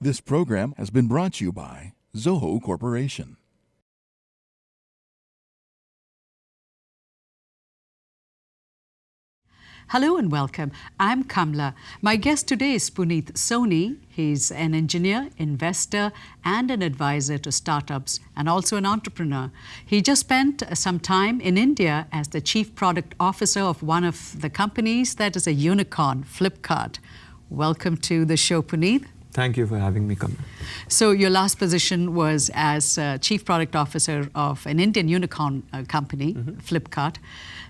This program has been brought to you by Zoho Corporation. Hello and welcome. I'm Kamla. My guest today is Punit Soni. He's an engineer, investor, and an advisor to startups, and also an entrepreneur. He just spent some time in India as the chief product officer of one of the companies that is a unicorn, Flipkart. Welcome to the show, Punit. Thank you for having me, Kamla. So your last position was as chief product officer of an Indian unicorn company, Flipkart.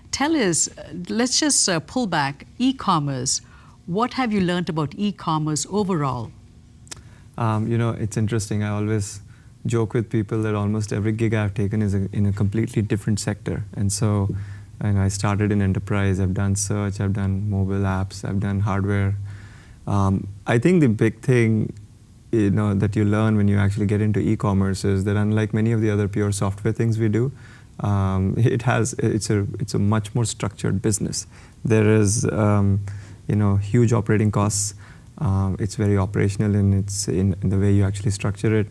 Tell us, let's just pull back, e-commerce. What have you learned about e-commerce overall? It's interesting. I always joke with people that almost every gig I've taken is in a completely different sector. And so I started in enterprise. I've done search, I've done mobile apps, I've done hardware. I think the big thing that you learn when you actually get into e-commerce is that unlike many of the other pure software things we do, it's a much more structured business. There is huge operating costs. It's very operational in the way you actually structure it.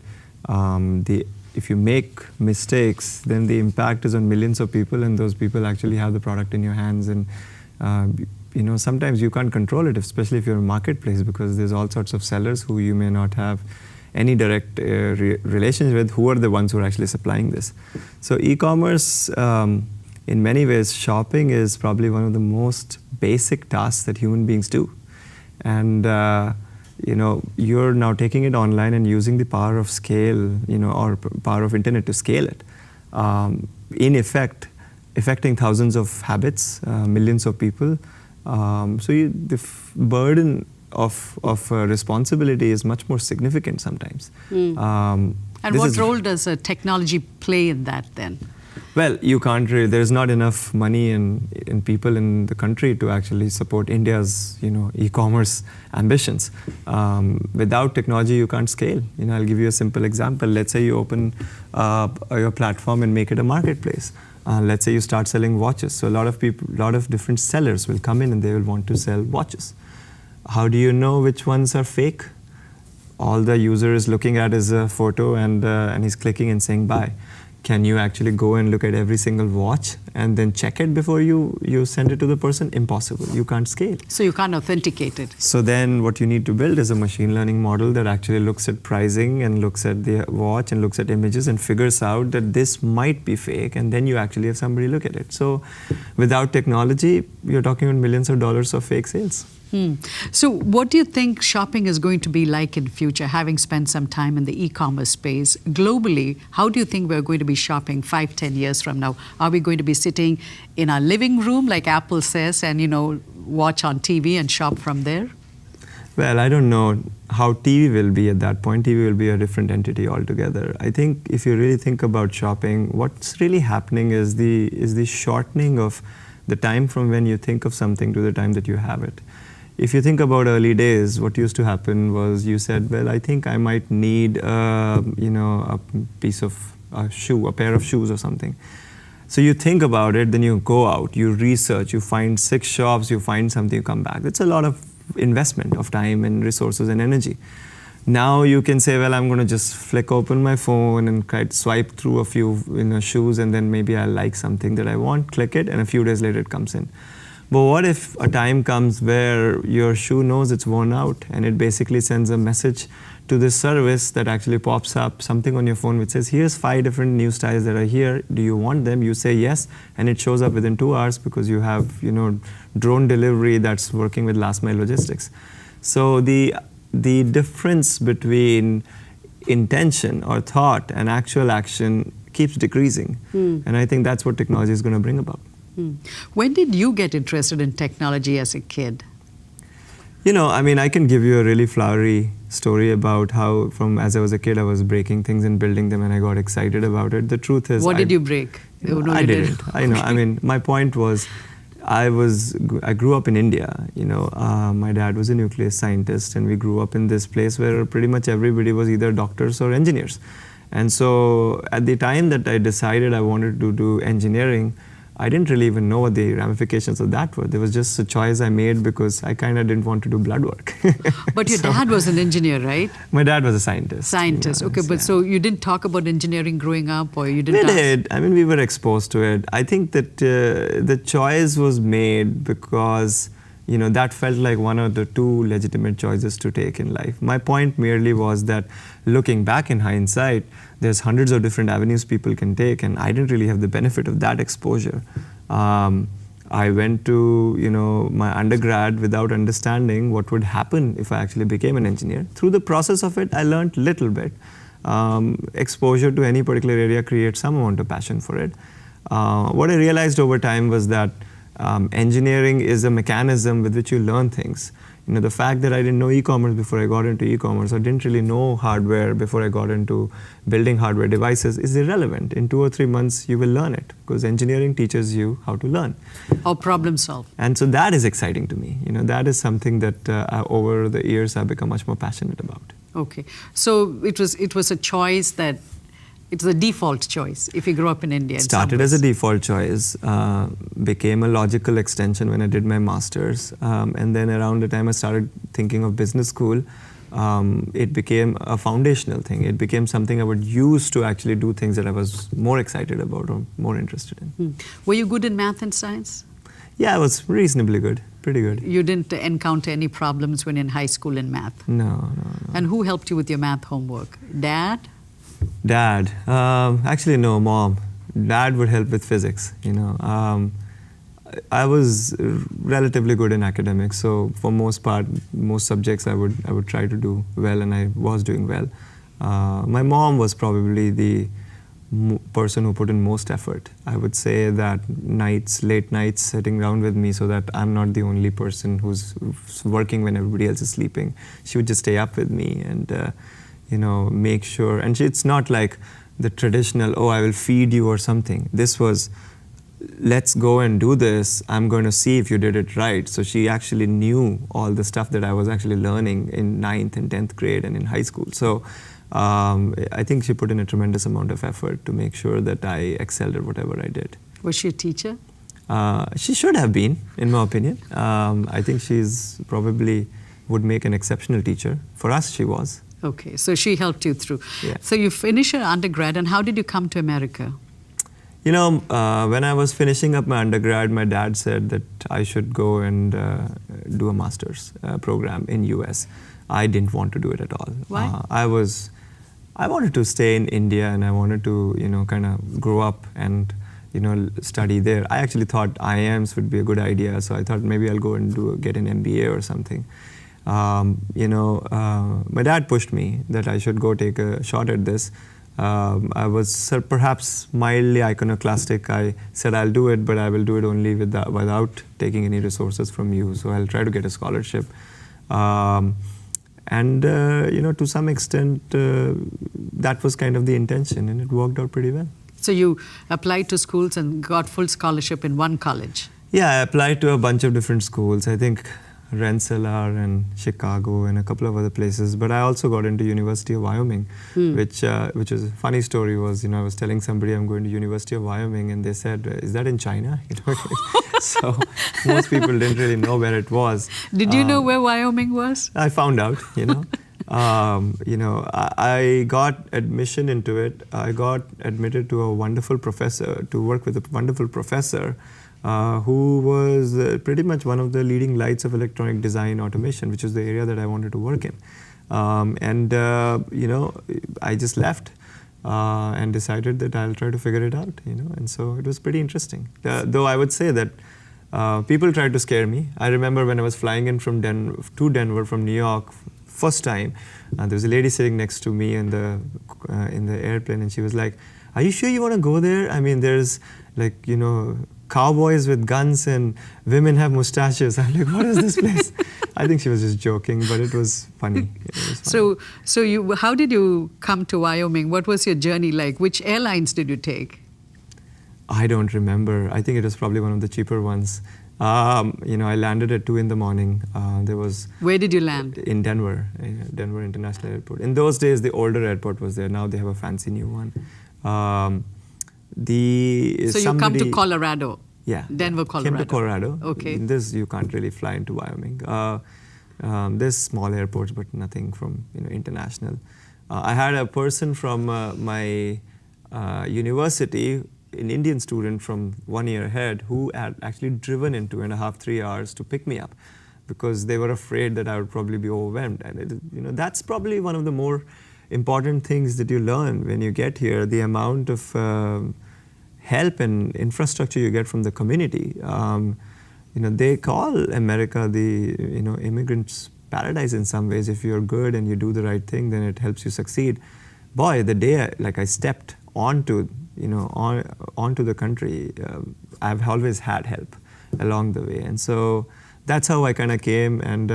If you make mistakes, then the impact is on millions of people, and those people actually have the product in your hands. And sometimes you can't control it, especially if you're a marketplace, because there's all sorts of sellers who you may not have any direct relations with, who are the ones who are actually supplying this. So e-commerce, in many ways, shopping is probably one of the most basic tasks that human beings do. And you're now taking it online and using the power of scale, or power of internet to scale it. In effect, affecting thousands of habits, millions of people. The burden of responsibility is much more significant sometimes. And what role does technology play in that then? Well, you can't really, there's not enough money and people in the country to actually support India's e-commerce ambitions. Without technology, you can't scale. I'll give you a simple example. Let's say you open your platform and make it a marketplace. Let's say you start selling watches. So a lot of different sellers will come in and they will want to sell watches. How do you know which ones are fake? All the user is looking at is a photo and he's clicking and saying buy. Can you actually go and look at every single watch and then check it before you send it to the person? Impossible. You can't scale. So you can't authenticate it. So then what you need to build is a machine learning model that actually looks at pricing and looks at the watch and looks at images and figures out that this might be fake, and then you actually have somebody look at it. So without technology, you're talking about millions of dollars of fake sales. So what do you think shopping is going to be like in future, having spent some time in the e-commerce space? Globally, how do you think we're going to be shopping 5-10 years from now? Are we going to be sitting in our living room, like Apple says, and watch on TV and shop from there? Well, I don't know how TV will be at that point. TV will be a different entity altogether. I think if you really think about shopping, what's really happening is the shortening of the time from when you think of something to the time that you have it. If you think about early days, what used to happen was you said, well, I think I might need a piece of a pair of shoes or something. So you think about it, then you go out, you research, you find 6 shops, you find something, you come back. It's a lot of investment of time and resources and energy. Now you can say, well, I'm going to just flick open my phone and try to swipe through a few shoes, and then maybe I like something that I want, click it, and a few days later it comes in. But what if a time comes where your shoe knows it's worn out and it basically sends a message to this service that actually pops up something on your phone which says, here's 5 different new styles that are here. Do you want them? You say yes, and it shows up within 2 hours because you have drone delivery that's working with last mile logistics. So the difference between intention or thought and actual action keeps decreasing. And I think that's what technology is going to bring about. When did you get interested in technology as a kid? I can give you a really flowery story about how as I was a kid, I was breaking things and building them, and I got excited about it. The truth is... What did you break? I didn't. I know. My point was, I grew up in India. My dad was a nuclear scientist, and we grew up in this place where pretty much everybody was either doctors or engineers. And so at the time that I decided I wanted to do engineering, I didn't really even know what the ramifications of that were. There was just a choice I made because I kind of didn't want to do blood work. But your dad was an engineer, right? My dad was a scientist. Scientist, okay. But so you didn't talk about engineering growing up, or you didn't? We did. I mean, we were exposed to it. I think that the choice was made because, you know, that felt like one of the two legitimate choices to take in life. My point merely was that looking back in hindsight, there's hundreds of different avenues people can take, and I didn't really have the benefit of that exposure. I went to, you know, my undergrad without understanding what would happen if I actually became an engineer. Through the process of it, I learned little bit. Exposure to any particular area creates some amount of passion for it. What I realized over time was that engineering is a mechanism with which you learn things. You know, the fact that I didn't know e-commerce before I got into e-commerce, or didn't really know hardware before I got into building hardware devices is irrelevant. In 2 or 3 months, you will learn it because engineering teaches you how to learn. Or problem solve. And so that is exciting to me. You know, that is something that over the years I've become much more passionate about. Okay, so it was a choice that it's a default choice if you grew up in India. Started as a default choice, became a logical extension when I did my master's, and then around the time I started thinking of business school, it became a foundational thing. It became something I would use to actually do things that I was more excited about or more interested in. Were you good in math and science? Yeah, I was reasonably good, pretty good. You didn't encounter any problems when in high school in math? No. And who helped you with your math homework? Dad? Dad. Actually, no, Mom. Dad would help with physics, you know. I was relatively good in academics, so for most part, most subjects I would try to do well, and I was doing well. My mom was probably the person who put in most effort. I would say that late nights, sitting around with me so that I'm not the only person who's working when everybody else is sleeping. She would just stay up with me and you know, make sure. And it's not like the traditional, oh, I will feed you or something. This was, let's go and do this. I'm going to see if you did it right. So she actually knew all the stuff that I was actually learning in 9th and 10th grade and in high school. So I think she put in a tremendous amount of effort to make sure that I excelled at whatever I did. Was she a teacher? She should have been, in my opinion. I think she's probably would make an exceptional teacher. For us, she was. Okay, so she helped you through. Yeah. So you finished your undergrad, and how did you come to America? You know, when I was finishing up my undergrad, my dad said that I should go and do a master's program in US. I didn't want to do it at all. Why? I wanted to stay in India, and I wanted to, you know, kind of grow up and, you know, study there. I actually thought IIMs would be a good idea, so I thought maybe I'll go and get an MBA or something. You know, my dad pushed me that I should go take a shot at this. I was perhaps mildly iconoclastic. I said I'll do it, but I will do it only without taking any resources from you. So I'll try to get a scholarship. And you know, to some extent, that was kind of the intention, and it worked out pretty well. So you applied to schools and got full scholarship in one college? Yeah, I applied to a bunch of different schools. I think Rensselaer and Chicago and a couple of other places, but I also got into University of Wyoming, which is a funny story. Was, you know, I was telling somebody I'm going to University of Wyoming, and they said, "Is that in China?" You know, so most people didn't really know where it was. Did you know where Wyoming was? I found out, you know. You know, I got admission into it. I got admitted to a wonderful professor, to work with a wonderful professor who was pretty much one of the leading lights of electronic design automation, which is the area that I wanted to work in. You know, I just left and decided that I'll try to figure it out, you know, and so it was pretty interesting. Though I would say that people tried to scare me. I remember when I was flying in from Denver from New York, first time, there was a lady sitting next to me in the airplane, and she was like, "Are you sure you want to go there? I mean, there's like, you know, cowboys with guns and women have mustaches." I'm like, "What is this place?" I think she was just joking, but it was funny. So how did you come to Wyoming? What was your journey like? Which airlines did you take? I don't remember. I think it was probably one of the cheaper ones. You know, I landed at 2 in the morning. Where did you land? In Denver, Denver International Airport. In those days, the older airport was there. Now they have a fancy new one. So you come to Colorado? Yeah. Denver, Colorado. Came to Colorado. Okay. In this, you can't really fly into Wyoming. There's small airports, but nothing from international. I had a person from my university, an Indian student from 1 year ahead, who had actually driven in 2.5, 3 hours to pick me up, because they were afraid that I would probably be overwhelmed. And that's probably one of the more important things that you learn when you get here, the amount of help and infrastructure you get from the community. They call America the immigrants' paradise in some ways. If you're good and you do the right thing, then it helps you succeed. Boy, the day I stepped onto the country, I've always had help along the way, and so that's how I kind of came and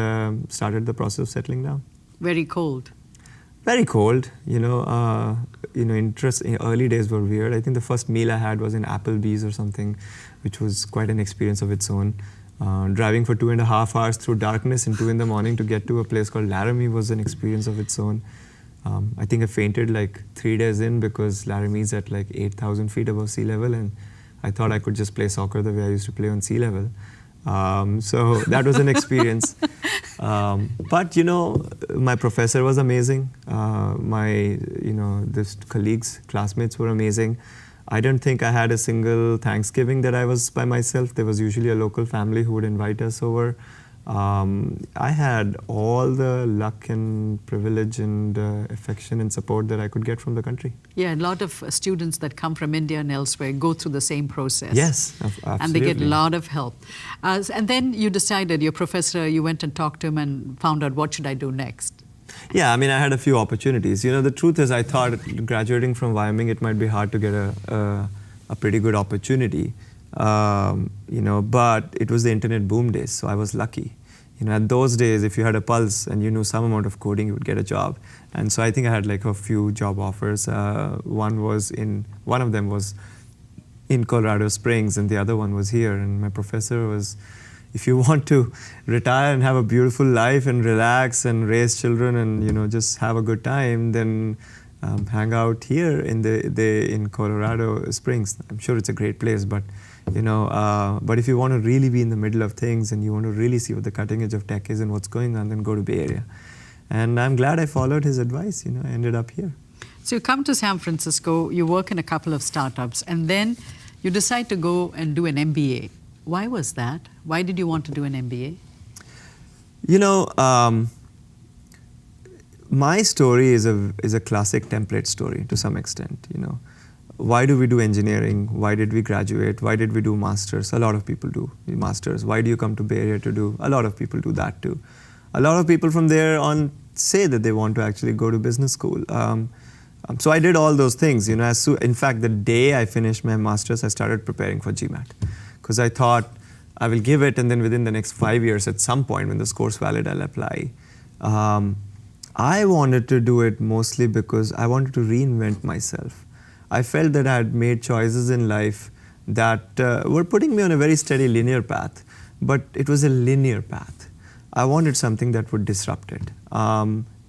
started the process of settling down. Very cold. Very cold. Early days were weird. I think the first meal I had was in Applebee's or something, which was quite an experience of its own. Driving for 2.5 hours through darkness in 2 in the morning to get to a place called Laramie was an experience of its own. I think I fainted like 3 days in, because Laramie's at like 8,000 feet above sea level, and I thought I could just play soccer the way I used to play on sea level. So that was an experience. But my professor was amazing. This colleagues, classmates were amazing. I don't think I had a single Thanksgiving that I was by myself. There was usually a local family who would invite us over. I had all the luck and privilege and affection and support that I could get from the country. Yeah, a lot of students that come from India and elsewhere go through the same process. Yes, absolutely. And they get a lot of help. And then you decided, your professor, you went and talked to him and found out, what should I do next? Yeah, I mean, I had a few opportunities. The truth is, I thought graduating from Wyoming, it might be hard to get a pretty good opportunity. But it was the internet boom days, so I was lucky. At those days, if you had a pulse and you knew some amount of coding, you would get a job. And so I think I had like a few job offers. One of them was in Colorado Springs, and the other one was here. And my professor was, if you want to retire and have a beautiful life and relax and raise children and just have a good time, then hang out here in Colorado Springs. I'm sure it's a great place, but but if you want to really be in the middle of things and you want to really see what the cutting edge of tech is and what's going on, then go to Bay Area. And I'm glad I followed his advice. I ended up here. So you come to San Francisco, you work in a couple of startups, and then you decide to go and do an MBA. Why was that? Why did you want to do an MBA? My story is a classic template story to some extent. Why do we do engineering? Why did we graduate? Why did we do masters? A lot of people do masters. Why do you come to Bay Area to do? A lot of people do that too. A lot of people from there on say that they want to actually go to business school. So I did all those things. In fact, the day I finished my masters, I started preparing for GMAT, because I thought I will give it, and then within the next 5 years, at some point when the score's valid, I'll apply. I wanted to do it mostly because I wanted to reinvent myself. I felt that I had made choices in life that were putting me on a very steady linear path, but it was a linear path. I wanted something that would disrupt it.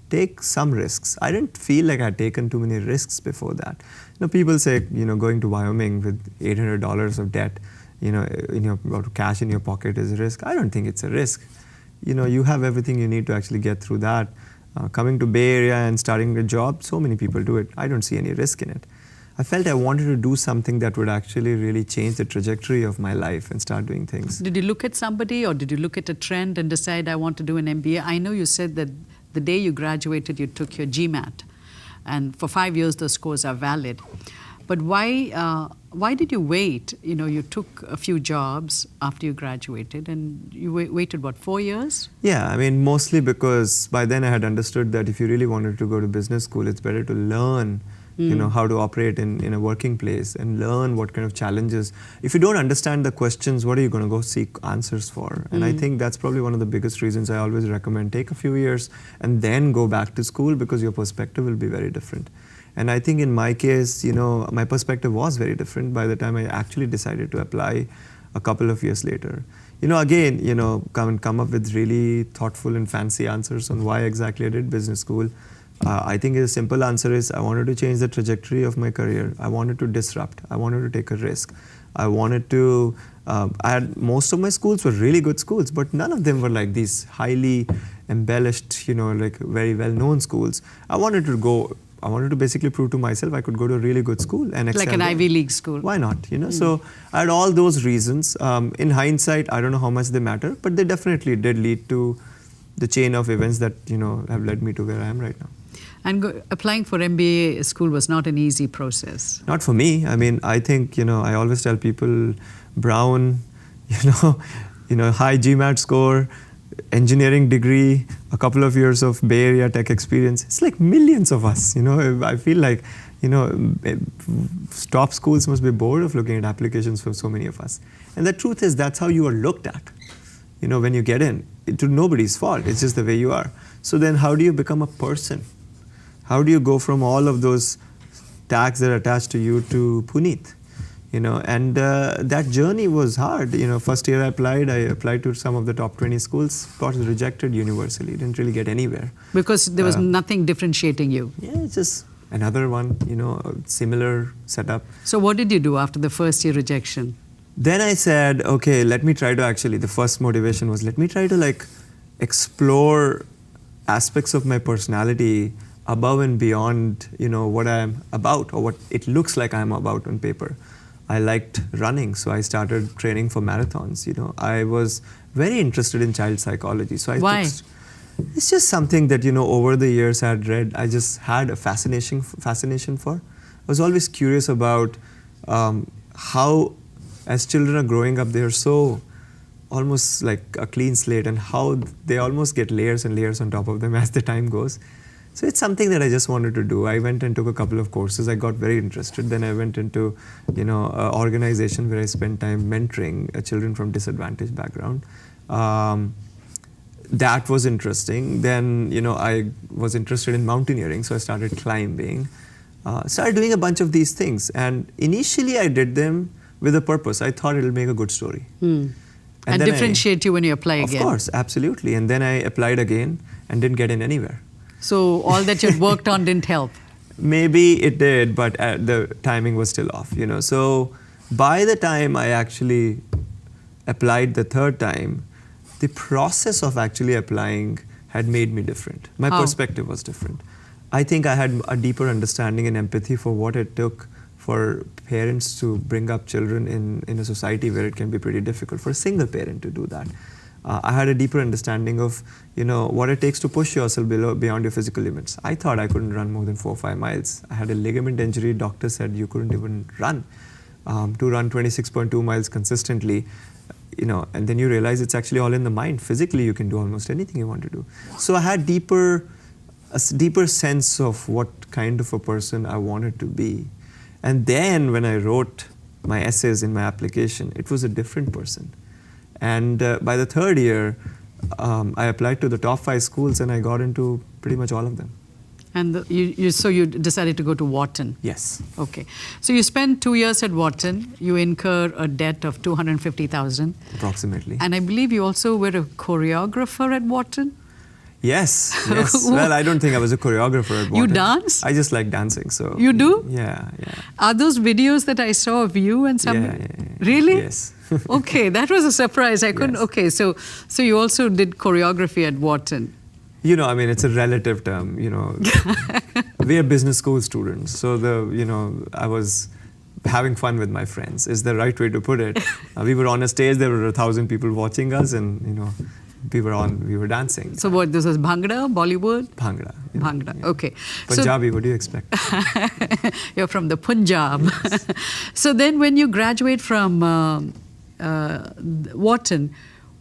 Take some risks. I didn't feel like I had taken too many risks before that. People say, going to Wyoming with $800 of debt, cash in your pocket is a risk. I don't think it's a risk. You have everything you need to actually get through that. Coming to Bay Area and starting a job, so many people do it. I don't see any risk in it. I felt I wanted to do something that would actually really change the trajectory of my life and start doing things. Did you look at somebody, or did you look at a trend and decide, I want to do an MBA? I know you said that the day you graduated, you took your GMAT, and for 5 years the scores are valid. But why did you wait? You took a few jobs after you graduated, and you waited, what, 4 years? Yeah, I mean, mostly because by then I had understood that if you really wanted to go to business school, it's better to learn how to operate in a working place and learn what kind of challenges. If you don't understand the questions, what are you going to go seek answers for? And I think that's probably one of the biggest reasons I always recommend take a few years and then go back to school, because your perspective will be very different. And I think in my case, my perspective was very different by the time I actually decided to apply a couple of years later. Come up with really thoughtful and fancy answers on why exactly I did business school. I think the simple answer is I wanted to change the trajectory of my career. I wanted to disrupt. I wanted to take a risk. I wanted to, most of my schools were really good schools, but none of them were like these highly embellished, like very well-known schools. I wanted to basically prove to myself I could go to a really good school and excel. Like an Ivy League school. Why not? So I had all those reasons. In hindsight, I don't know how much they matter, but they definitely did lead to the chain of events that have led me to where I am right now. And applying for MBA school was not an easy process. Not for me. I mean, I think I always tell people, Brown, high GMAT score, engineering degree, a couple of years of Bay Area tech experience. It's like millions of us. I feel like top schools must be bored of looking at applications for so many of us. And the truth is, that's how you are looked at. When you get in, it's nobody's fault. It's just the way you are. So then, how do you become a person? How do you go from all of those tags that are attached to you to Punit? And that journey was hard. First year I applied to some of the top 20 schools, got rejected universally, didn't really get anywhere. Because there was nothing differentiating you. Yeah, it's just another one, similar setup. So what did you do after the first year rejection? Then I said, okay, let me try to the first motivation was, let me try to explore aspects of my personality above and beyond, what I'm about or what it looks like I'm about on paper. I liked running, so I started training for marathons. I was very interested in child psychology. So Why? It's just something that, over the years I had read, I just had a fascination for. I was always curious about how, as children are growing up, they're so almost like a clean slate, and how they almost get layers and layers on top of them as the time goes. So it's something that I just wanted to do. I went and took a couple of courses. I got very interested. Then I went into, an organization where I spent time mentoring children from disadvantaged background. That was interesting. Then, I was interested in mountaineering, so I started climbing. Started doing a bunch of these things. And initially I did them with a purpose. I thought it'll make a good story. And differentiate you when you apply again. Of course, absolutely. And then I applied again and didn't get in anywhere. So all that you'd worked on didn't help? Maybe it did, but the timing was still off, So by the time I actually applied the third time, the process of actually applying had made me different. My perspective was different. I think I had a deeper understanding and empathy for what it took for parents to bring up children in a society where it can be pretty difficult for a single parent to do that. I had a deeper understanding of, what it takes to push yourself beyond your physical limits. I thought I couldn't run more than 4 or 5 miles. I had a ligament injury. Doctor said you couldn't even run. To run 26.2 miles consistently, and then you realize it's actually all in the mind. Physically, you can do almost anything you want to do. So I had a deeper sense of what kind of a person I wanted to be. And then when I wrote my essays in my application, it was a different person. And by the third year, I applied to the top 5 schools and I got into pretty much all of them. And so you decided to go to Wharton? Yes. Okay. So you spent 2 years at Wharton. You incur a debt of $250,000. Approximately. And I believe you also were a choreographer at Wharton? Yes. Well, I don't think I was a choreographer at Wharton. You dance? I just like dancing, so. You do? Yeah. Are those videos that I saw of you and some? Yeah. Really? Yes. Okay, that was a surprise. I couldn't. Yes. Okay, so you also did choreography at Wharton. It's a relative term. We are business school students, so I was having fun with my friends. Is the right way to put it? We were on a stage. There were 1,000 people watching us, and we were dancing. So what, this was Bhangra, Bollywood? Bhangra. Bhangra, yeah. Okay. Punjabi, what do you expect? You're from the Punjab. Yes. So then when you graduate from Wharton,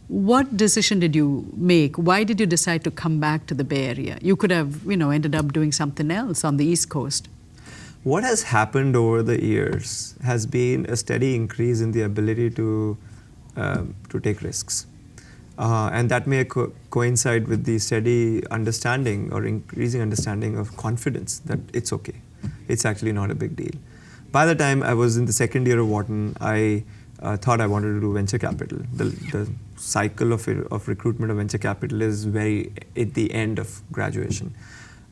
what decision did you make? Why did you decide to come back to the Bay Area? You could have, ended up doing something else on the East Coast. What has happened over the years has been a steady increase in the ability to take risks. And that may coincide with the steady understanding or increasing understanding of confidence that it's okay. It's actually not a big deal. By the time I was in the second year of Wharton, I thought I wanted to do venture capital. The cycle of recruitment of venture capital is very at the end of graduation.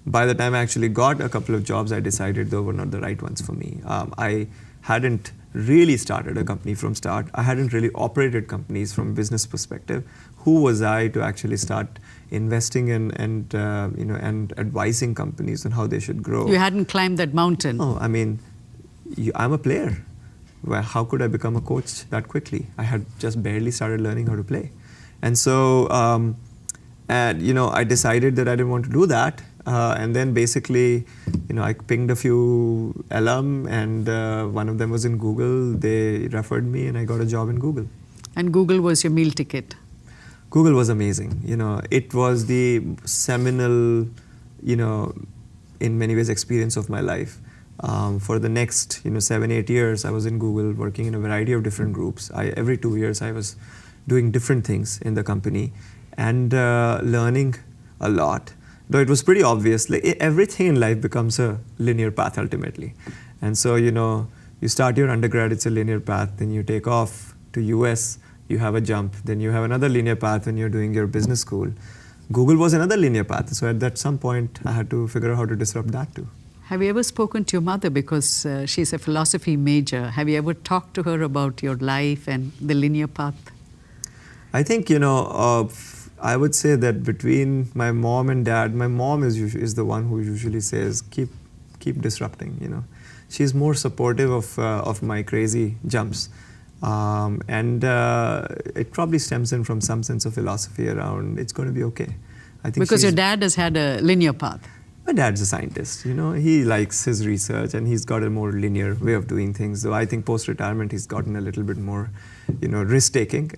By the time I actually got a couple of jobs, I decided they were not the right ones for me. I hadn't really started a company from start. I hadn't really operated companies from a business perspective. Who was I to actually start investing in and advising companies on how they should grow? You hadn't climbed that mountain. Oh, I mean, I'm a player. Well, how could I become a coach that quickly? I had just barely started learning how to play. And so, I decided that I didn't want to do that. And then basically, I pinged a few alum, and one of them was in Google. They referred me, and I got a job in Google. And Google was your meal ticket. Google was amazing. It was the seminal, in many ways, experience of my life. For the next, 7-8 years, I was in Google working in a variety of different groups. Every 2 years, I was doing different things in the company and learning a lot. Though it was pretty obvious, everything in life becomes a linear path ultimately. And so, you start your undergrad, it's a linear path, then you take off to US, you have a jump, then you have another linear path when you're doing your business school. Google was another linear path, so at some point, I had to figure out how to disrupt that too. Have you ever spoken to your mother, because she's a philosophy major? Have you ever talked to her about your life and the linear path? I think, I would say that between my mom and dad, my mom is the one who usually says, keep disrupting, She's more supportive of my crazy jumps. It probably stems in from some sense of philosophy around it's going to be okay. I think because your dad has had a linear path. My dad's a scientist, He likes his research and he's got a more linear way of doing things. Though I think post-retirement he's gotten a little bit more, risk-taking.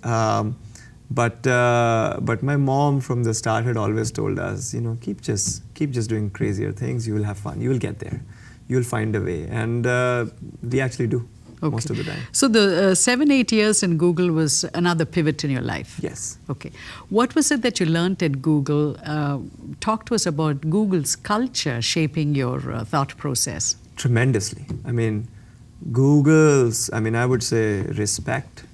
But my mom from the start had always told us, keep just doing crazier things. You will have fun. You will get there. You'll find a way. And we actually do. Okay. Most of the time. So the 7-8 years in Google was another pivot in your life? Yes. Okay. What was it that you learned at Google? Talk to us about Google's culture shaping your thought process. Tremendously. I mean, I would say respect.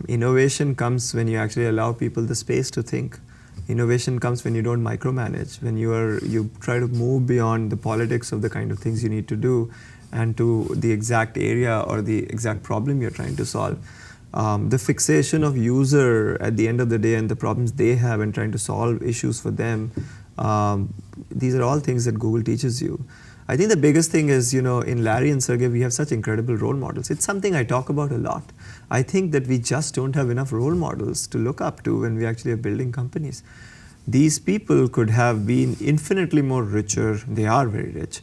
Innovation comes when you actually allow people the space to think. Innovation comes when you don't micromanage, when you try to move beyond the politics of the kind of things you need to do and to the exact area or the exact problem you're trying to solve. The fixation of user at the end of the day and the problems they have and trying to solve issues for them, these are all things that Google teaches you. I think the biggest thing is, in Larry and Sergey, we have such incredible role models. It's something I talk about a lot. I think that we just don't have enough role models to look up to when we actually are building companies. These people could have been infinitely more richer. They are very rich.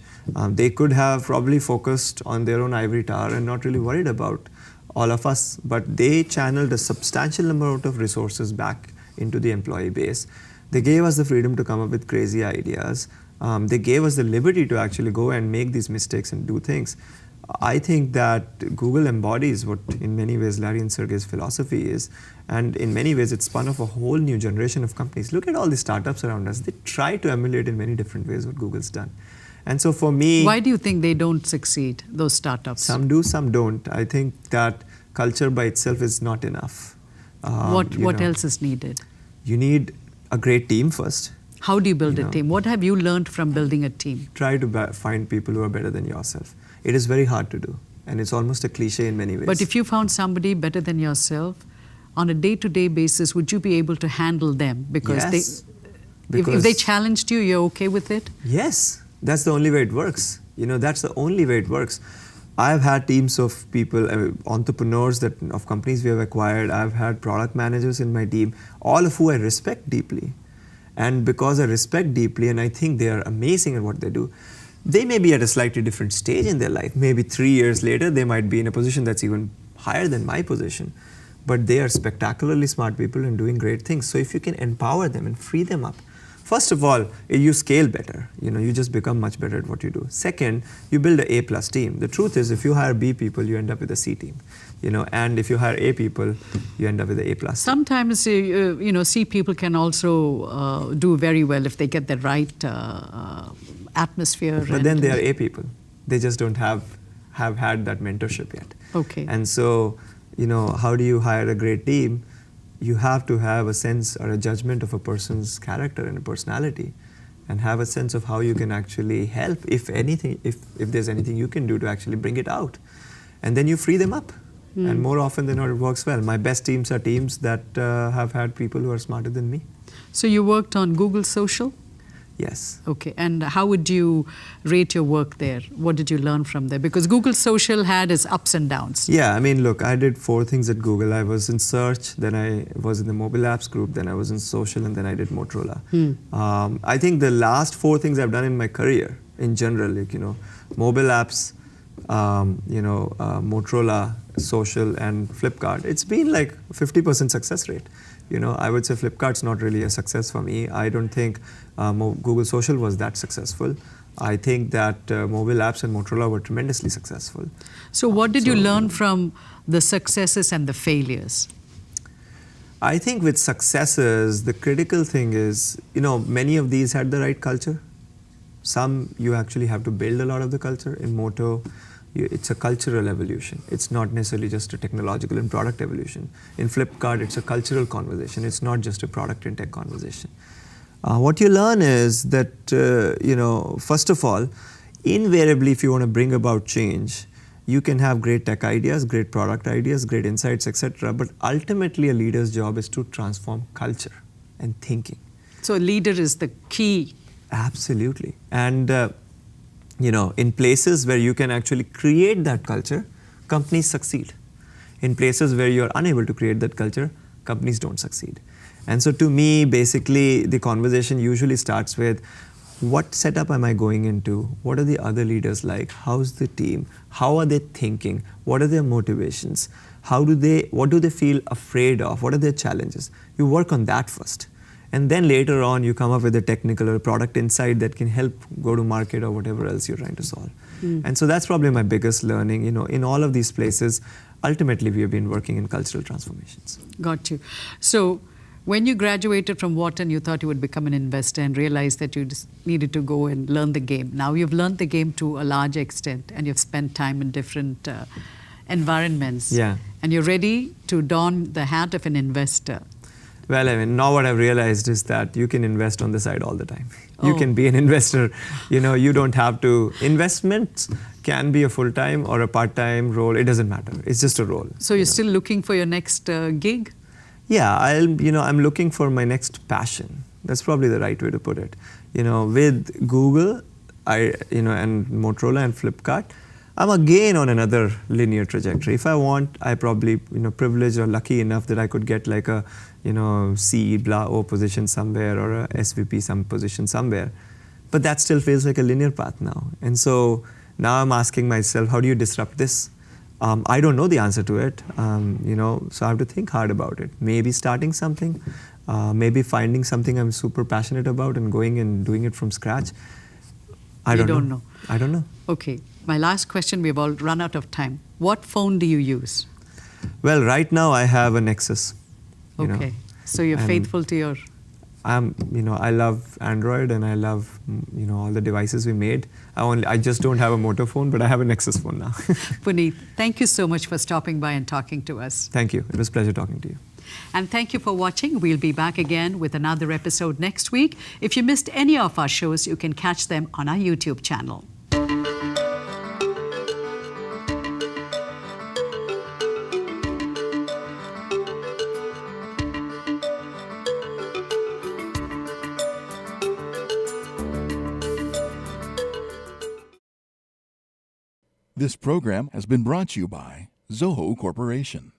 They could have probably focused on their own ivory tower and not really worried about all of us. But they channeled a substantial amount of resources back into the employee base. They gave us the freedom to come up with crazy ideas. They gave us the liberty to actually go and make these mistakes and do things. I think that Google embodies what in many ways Larry and Sergey's philosophy is. And in many ways, it's spun off a whole new generation of companies. Look at all the startups around us. They try to emulate in many different ways what Google's done. And so for me... Why do you think they don't succeed, those startups? Some do, some don't. I think that culture by itself is not enough. What else is needed? You need a great team first. How do you build a team? What have you learned from building a team? Try to find people who are better than yourself. It is very hard to do. And it's almost a cliche in many ways. But if you found somebody better than yourself, on a day-to-day basis, would you be able to handle them? Because yes. If they challenged you, you're okay with it? Yes. That's the only way it works. That's the only way it works. I've had teams of people, entrepreneurs of companies we have acquired. I've had product managers in my team, all of who I respect deeply. And because I respect deeply and I think they are amazing at what they do, they may be at a slightly different stage in their life. Maybe 3 years later, they might be in a position that's even higher than my position. But they are spectacularly smart people and doing great things. So if you can empower them and free them up, first of all, you scale better. You just become much better at what you do. Second, you build an A+ team. The truth is, if you hire B people, you end up with a C team. And if you hire A people, you end up with an A+. Sometimes, C people can also do very well if they get the right atmosphere. But then they are A people. They just don't have had that mentorship yet. Okay. And so, how do you hire a great team? You have to have a sense or a judgment of a person's character and a personality. and have a sense of how you can actually help, if anything, if there's anything you can do to actually bring it out. And then you free them up. And more often than not, it works well. My best teams are teams that have had people who are smarter than me. So you worked on Google Social? Yes. Okay, and how would you rate your work there? What did you learn from there? Because Google Social had its ups and downs. Yeah, I mean, look, I did 4 things at Google. I was in search, then I was in the mobile apps group, then I was in social, and then I did Motorola. I think the last 4 things I've done in my career, in general, like, mobile apps, Motorola, social, and Flipkart, it's been like 50% success rate. I would say Flipkart's not really a success for me. I don't think Google Social was that successful. I think that mobile apps and Motorola were tremendously successful. So what did you learn from the successes and the failures? I think with successes, the critical thing is, many of these had the right culture. Some you actually have to build a lot of the culture. In Moto, it's a cultural evolution. It's not necessarily just a technological and product evolution. In Flipkart, it's a cultural conversation. It's not just a product and tech conversation. What you learn is that, first of all, invariably, if you want to bring about change, you can have great tech ideas, great product ideas, great insights, etc. But ultimately, a leader's job is to transform culture and thinking. So a leader is the key. Absolutely. And in places where you can actually create that culture, companies succeed. In places where you're unable to create that culture, companies don't succeed. And so to me, basically, the conversation usually starts with, what setup am I going into? What are the other leaders like? How's the team? How are they thinking? What are their motivations? What do they feel afraid of? What are their challenges? You work on that first. And then later on, you come up with a technical or product insight that can help go to market or whatever else you're trying to solve. And so that's probably my biggest learning. In all of these places, ultimately, we have been working in cultural transformations. Got you. So when you graduated from Wharton, you thought you would become an investor and realized that you just needed to go and learn the game. Now you've learned the game to a large extent, and you've spent time in different environments. Yeah. And you're ready to don the hat of an investor. Well, now what I've realized is that you can invest on the side all the time. You can be an investor. You don't have to. Investments can be a full-time or a part-time role. It doesn't matter. It's just a role. So you're still looking for your next gig? Yeah, I'm looking for my next passion. That's probably the right way to put it. With Google, and Motorola and Flipkart, I'm again on another linear trajectory. If I want, I probably, privileged or lucky enough that I could get like a, C, O position somewhere or a SVP some position somewhere. But that still feels like a linear path now. And so now I'm asking myself, how do you disrupt this? I don't know the answer to it, so I have to think hard about it. Maybe starting something, maybe finding something I'm super passionate about and going and doing it from scratch. I don't know. I don't know. Okay. My last question, we've all run out of time. What phone do you use? Well, right now I have a Nexus. Okay. So you're faithful to your... I love Android and I love, all the devices we made. I just don't have a Moto phone, but I have a Nexus phone now. Punit, thank you so much for stopping by and talking to us. Thank you. It was a pleasure talking to you. And thank you for watching. We'll be back again with another episode next week. If you missed any of our shows, you can catch them on our YouTube channel. This program has been brought to you by Zoho Corporation.